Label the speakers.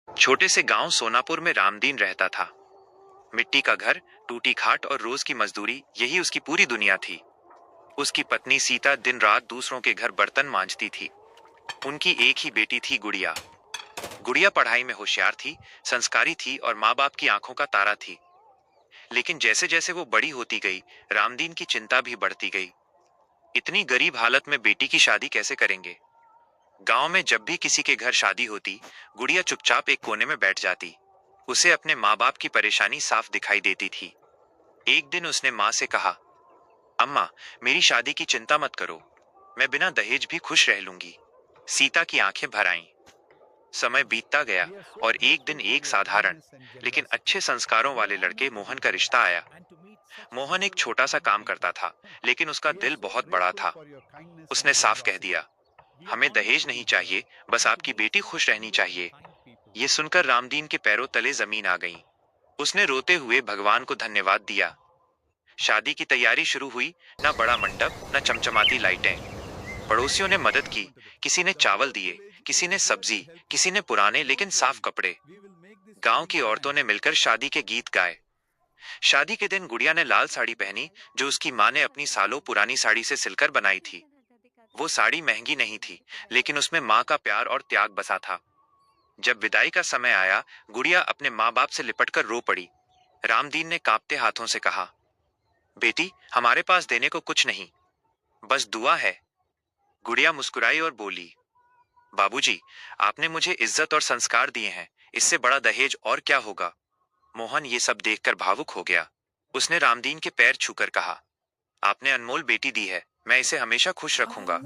Speaker 1: छोटे से गांव सोनापुर में रामदीन रहता था। मिट्टी का घर, टूटी खाट और रोज की मजदूरी, यही उसकी पूरी दुनिया थी। उसकी पत्नी सीता दिन रात दूसरों के घर बर्तन मांजती थी। उनकी एक ही बेटी थी, गुड़िया। गुड़िया पढ़ाई में होशियार थी, संस्कारी थी और माँ बाप की आंखों का तारा थी। लेकिन जैसे जैसे वो बड़ी होती गई, रामदीन की चिंता भी बढ़ती गई। इतनी गरीब हालत में बेटी की शादी कैसे करेंगे? गांव में जब भी किसी के घर शादी होती, गुड़िया चुपचाप एक कोने में बैठ जाती। उसे अपने माँ बाप की परेशानी साफ दिखाई देती थी। एक दिन उसने माँ से कहा, अम्मा, मेरी शादी की चिंता मत करो, मैं बिना दहेज भी खुश रह लूंगी। सीता की आंखें भर आईं। समय बीतता गया और एक दिन एक साधारण लेकिन अच्छे संस्कारों वाले लड़के मोहन का रिश्ता आया। मोहन एक छोटा सा काम करता था, लेकिन उसका दिल बहुत बड़ा था। उसने साफ कह दिया, हमें दहेज नहीं चाहिए, बस आपकी बेटी खुश रहनी चाहिए। ये सुनकर रामदीन के पैरों तले जमीन आ गई। उसने रोते हुए भगवान को धन्यवाद दिया। शादी की तैयारी शुरू हुई। न बड़ा मंडप, न चमचमाती लाइटें। पड़ोसियों ने मदद की। किसी ने चावल दिए, किसी ने सब्जी, किसी ने पुराने लेकिन साफ कपड़े। गांव की औरतों ने मिलकर शादी के गीत गाए। शादी के दिन गुड़िया ने लाल साड़ी पहनी, जो उसकी माँ ने अपनी सालों पुरानी साड़ी से सिलकर बनाई थी। वो साड़ी महंगी नहीं थी, लेकिन उसमें माँ का प्यार और त्याग बसा था। जब विदाई का समय आया, गुड़िया अपने माँ बाप से लिपटकर रो पड़ी। रामदीन ने कांपते हाथों से कहा, बेटी, हमारे पास देने को कुछ नहीं, बस दुआ है। गुड़िया मुस्कुराई और बोली, बाबूजी, आपने मुझे इज्जत और संस्कार दिए हैं, इससे बड़ा दहेज और क्या होगा? मोहन ये सब देखकर भावुक हो गया। उसने रामदीन के पैर छूकर कहा, आपने अनमोल बेटी दी है, मैं इसे हमेशा खुश रखूंगा।